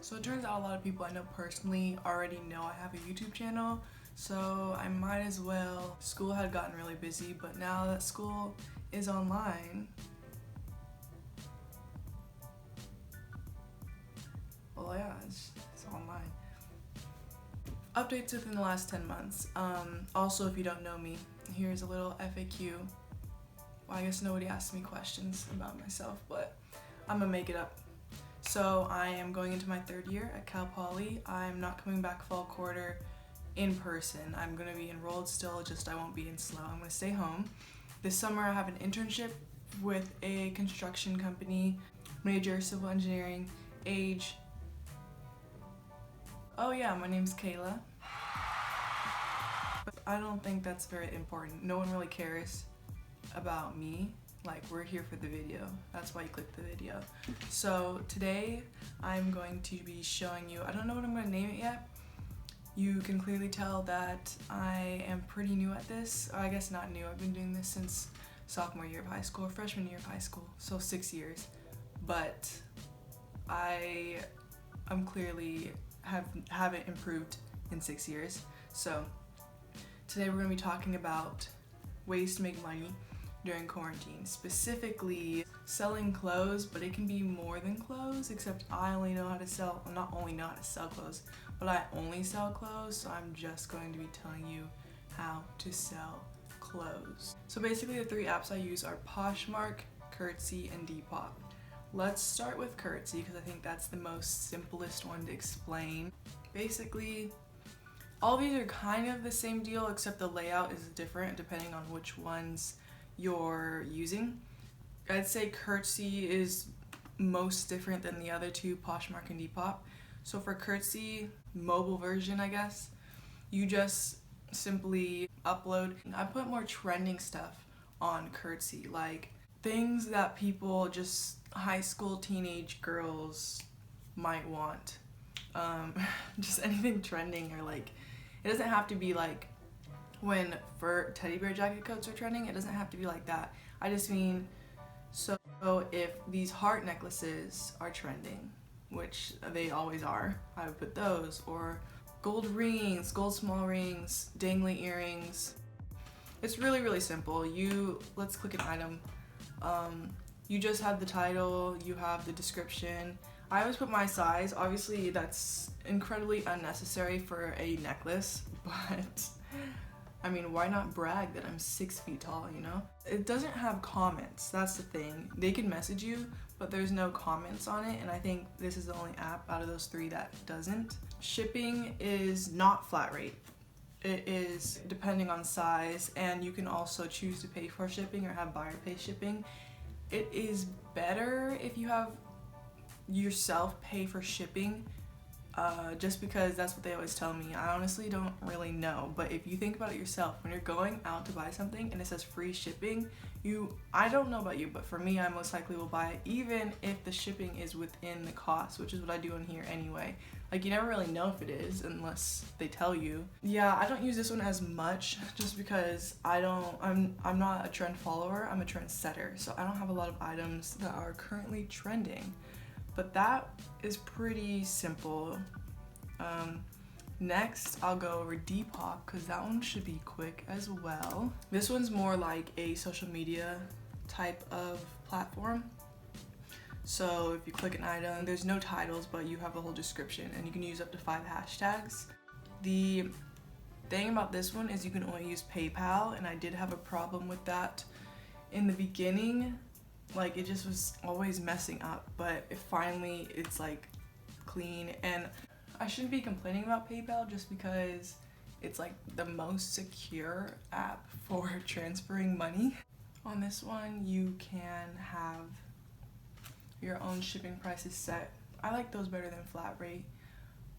So it turns out a lot of people I know personally already know I have a YouTube channel, so I might as well. School had gotten really busy, but now that school is online, well yeah, it's online. Updates within the last 10 months. Also, if you don't know me, here's a little FAQ. Well, I guess nobody asked me questions about myself, but I'm gonna make it up. So I am going into my third year at Cal Poly. I'm not coming back fall quarter in person. I'm gonna be enrolled still, just I won't be in SLO. I'm gonna stay home. This summer I have an internship with a construction company, major civil engineering, age. Oh yeah, my name's Kayla. But I don't think that's very important. No one really cares about me. Like, we're here for the video. That's why you click the video. So today I'm going to be showing you, I don't know what I'm going to name it yet. You can clearly tell that I am pretty new at this. Or I guess not new. I've been doing this since sophomore year of high school, or freshman year of high school, so 6 years. But I'm clearly haven't improved in 6 years. So today we're going to be talking about ways to make money during quarantine, specifically selling clothes, but it can be more than clothes, except I only know how to sell, well, not only know how to sell clothes, but I only sell clothes, so I'm just going to be telling you how to sell clothes. So basically the 3 apps I use are Poshmark, Curtsy, and Depop. Let's start with Curtsy because I think that's the most simplest one to explain. Basically, all these are kind of the same deal, except the layout is different depending on which ones you're using. I'd say Curtsy is most different than the other two, Poshmark and Depop. So for Curtsy, mobile version I guess, you just simply upload. I put more trending stuff on Curtsy, like things that people, just high school teenage girls might want. Just anything trending, or like, it doesn't have to be like when fur teddy bear jacket coats are trending, it doesn't have to be like that. I just mean, so if these heart necklaces are trending, which they always are, I would put those, or gold rings, gold small rings, dangly earrings. It's really, really simple. Let's click an item. You just have the title, you have the description. I always put my size. Obviously that's incredibly unnecessary for a necklace, but I mean, why not brag that I'm 6 feet tall, you know? It doesn't have comments, that's the thing. They can message you, but there's no comments on it, and I think this is the only app out of those 3 that doesn't. Shipping is not flat rate. It is depending on size, and you can also choose to pay for shipping or have buyer pay shipping. It is better if you have yourself pay for shipping, just because that's what they always tell me. I honestly don't really know, but if you think about it yourself, when you're going out to buy something and it says free shipping, I don't know about you, but for me, I most likely will buy it even if the shipping is within the cost, which is what I do in here anyway. Like, you never really know if it is unless they tell you. Yeah, I don't use this one as much just because I'm not a trend follower, I'm a trend setter, so I don't have a lot of items that are currently trending. But that is pretty simple. Next, I'll go over Depop because that one should be quick as well. This one's more like a social media type of platform. So if you click an item, there's no titles, but you have a whole description, and you can use up to 5 hashtags. The thing about this one is you can only use PayPal, and I did have a problem with that in the beginning. Like, it just was always messing up, but it's like clean, and I shouldn't be complaining about PayPal just because it's like the most secure app for transferring money. On this one, you can have your own shipping prices set. I like those better than flat rate,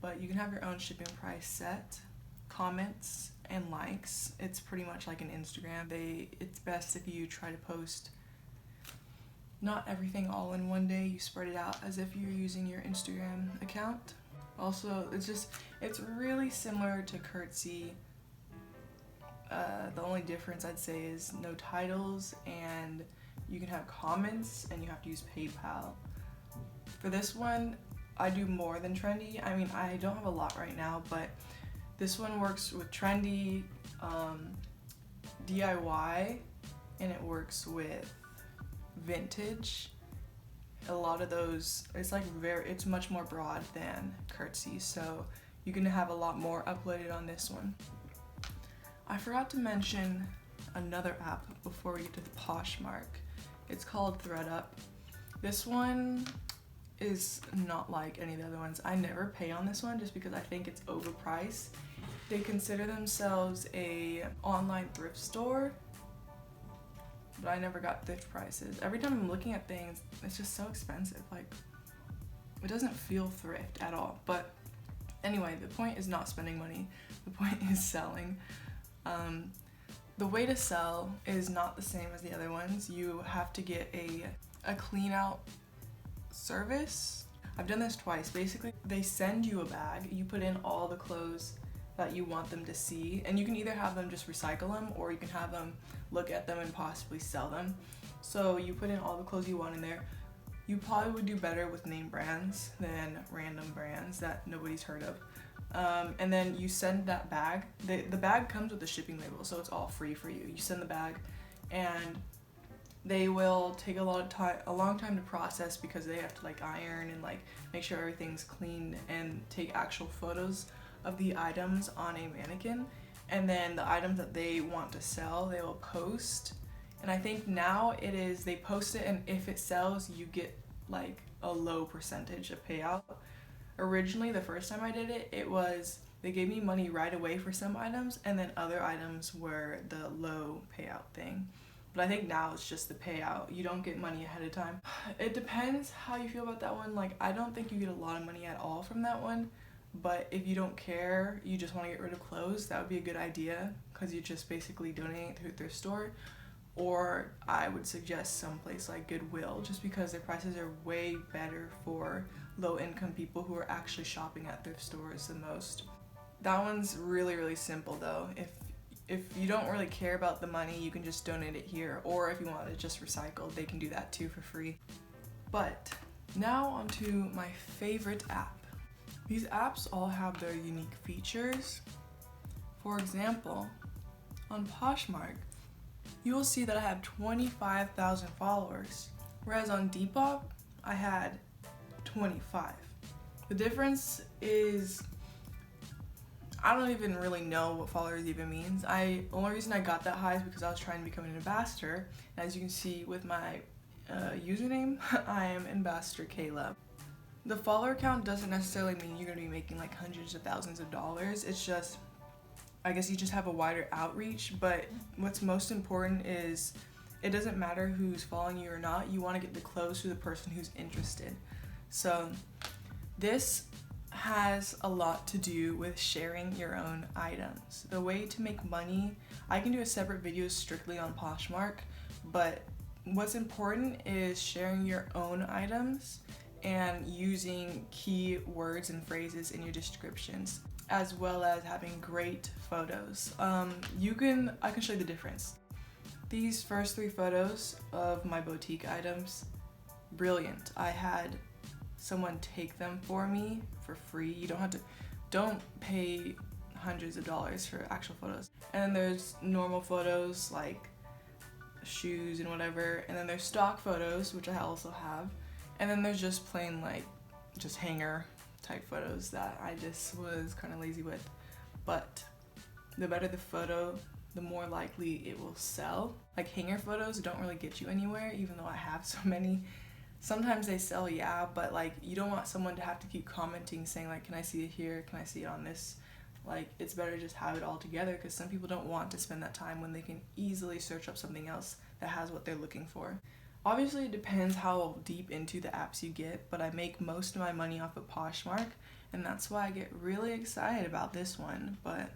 but you can have your own shipping price set. Comments and likes, it's pretty much like an Instagram. It's best if you try to post not everything all in one day. You spread it out as if you're using your Instagram account. Also, it's really similar to Curtsy. The only difference I'd say is no titles, and you can have comments, and you have to use PayPal. For this one, I do more than Trendy. I mean, I don't have a lot right now, but this one works with Trendy, DIY, and it works with Vintage. A lot of those, it's much more broad than Curtsy, so you can have a lot more uploaded on this one. I forgot to mention another app before we get to the Poshmark. It's called ThredUp. This one is not like any of the other ones. I never pay on this one just because I think it's overpriced. They consider themselves a online thrift store, but I never got thrift prices. Every time I'm looking at things, it's just so expensive. Like, it doesn't feel thrift at all. But anyway, the point is not spending money. The point is selling. The way to sell is not the same as the other ones. You have to get a clean out service. I've done this twice. Basically, they send you a bag. You put in all the clothes that you want them to see, and you can either have them just recycle them, or you can have them look at them and possibly sell them. So you put in all the clothes you want in there. You probably would do better with name brands than random brands that nobody's heard of. And then you send that bag. The bag comes with a shipping label, so it's all free for you. You send the bag, and they will take a long time to process because they have to like iron and like make sure everything's clean and take actual photos of the items on a mannequin. And then the items that they want to sell, they will post. And I think now it is they post it, and if it sells, you get like a low percentage of payout. Originally, the first time I did it, it was they gave me money right away for some items, and then other items were the low payout thing. But I think now it's just the payout. You don't get money ahead of time. It depends how you feel about that one. Like, I don't think you get a lot of money at all from that one. But if you don't care, you just want to get rid of clothes, that would be a good idea, because you're just basically donating it to a thrift store. Or I would suggest someplace like Goodwill, just because their prices are way better for low-income people who are actually shopping at thrift stores the most. That one's really, really simple though. If you don't really care about the money, you can just donate it here, or if you want it just recycled, they can do that too for free. But now onto my favorite app. These apps all have their unique features. For example, on Poshmark, you will see that I have 25,000 followers, whereas on Depop, I had 25. The difference is, I don't even really know what followers even means. The only reason I got that high is because I was trying to become an ambassador. And as you can see with my username, I am Ambassador Kayla. The follower count doesn't necessarily mean you're going to be making like hundreds of thousands of dollars. It's just, I guess you just have a wider outreach, but what's most important is it doesn't matter who's following you or not. You want to get the clothes to the person who's interested. So this has a lot to do with sharing your own items. The way to make money, I can do a separate video strictly on Poshmark, but what's important is sharing your own items and using key words and phrases in your descriptions, as well as having great photos. I can show you the difference. These first 3 photos of my boutique items, brilliant. I had someone take them for me for free. You don't pay hundreds of dollars for actual photos. And then there's normal photos like shoes and whatever, and then there's stock photos, which I also have. And then there's just plain like just hanger type photos that I just was kind of lazy with. But the better the photo, the more likely it will sell. Like hanger photos don't really get you anywhere, even though I have so many. Sometimes they sell, yeah, but like you don't want someone to have to keep commenting saying like, can I see it here? Can I see it on this? Like, it's better to just have it all together, because some people don't want to spend that time when they can easily search up something else that has what they're looking for. Obviously, it depends how deep into the apps you get, but I make most of my money off of Poshmark, and that's why I get really excited about this one. But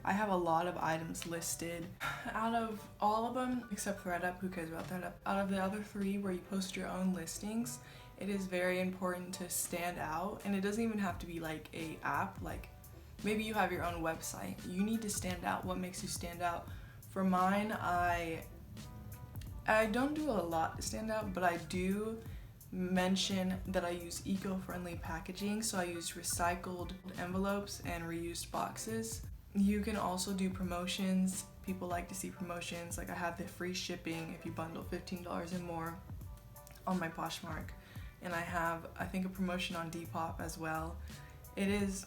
I have a lot of items listed. Out of all of them, except ThredUp, who cares about ThredUp? Out of the other 3 where you post your own listings, it is very important to stand out, and it doesn't even have to be like a app. Like, maybe you have your own website. You need to stand out. What makes you stand out? For mine, I don't do a lot to stand out, but I do mention that I use eco-friendly packaging, so I use recycled envelopes and reused boxes. You can also do promotions. People like to see promotions. Like I have the free shipping if you bundle $15 and more on my Poshmark, and I have, I think, a promotion on Depop as well. It is,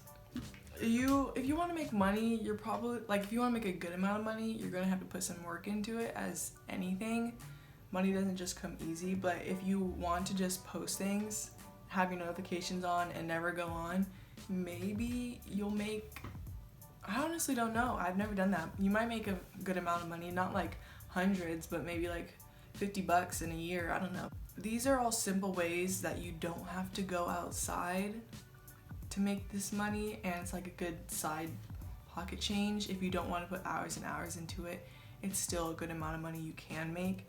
if you want to make money, you're probably, like, if you want to make a good amount of money, you're gonna have to put some work into it. As anything, money doesn't just come easy. But if you want to just post things, have your notifications on, and never go on, maybe you'll make, I honestly don't know, I've never done that. You might make a good amount of money, not like hundreds, but maybe like $50 in a year, I don't know. These are all simple ways that you don't have to go outside to make this money, and it's like a good side pocket change. If you don't want to put hours and hours into it, it's still a good amount of money you can make.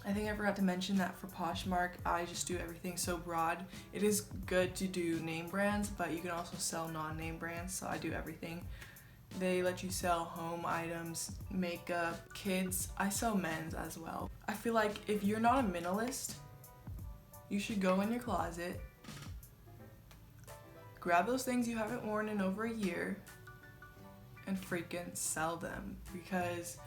I think I forgot to mention that for Poshmark, I just do everything so broad. It is good to do name brands, but you can also sell non-name brands, so I do everything. They let you sell home items, makeup, kids. I sell men's as well. I feel like if you're not a minimalist, you should go in your closet, grab those things you haven't worn in over a year, and freaking sell them, because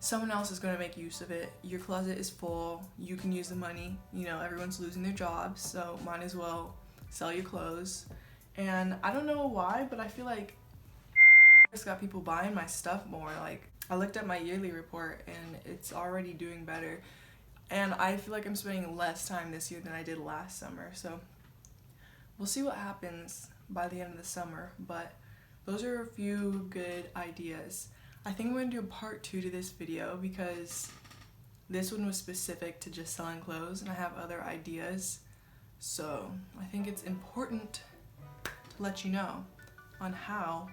someone else is going to make use of it. Your closet is full, you can use the money, you know, everyone's losing their jobs, so might as well sell your clothes. And I don't know why, but I feel like it's got people buying my stuff more. Like, I looked at my yearly report and it's already doing better, and I feel like I'm spending less time this year than I did last summer, so we'll see what happens by the end of the summer. But those are a few good ideas. I think I'm going to do a part 2 to this video, because this one was specific to just selling clothes and I have other ideas. So I think it's important to let you know on how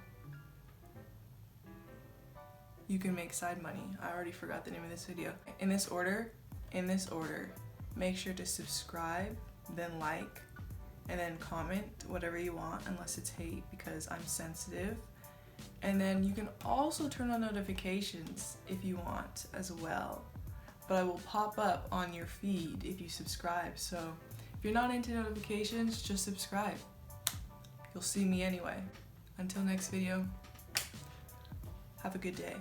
you can make side money. I already forgot the name of this video. In this order, make sure to subscribe, then like, and then comment whatever you want, unless it's hate, because I'm sensitive. And then you can also turn on notifications if you want as well. But I will pop up on your feed if you subscribe. So if you're not into notifications, just subscribe. You'll see me anyway. Until next video, have a good day.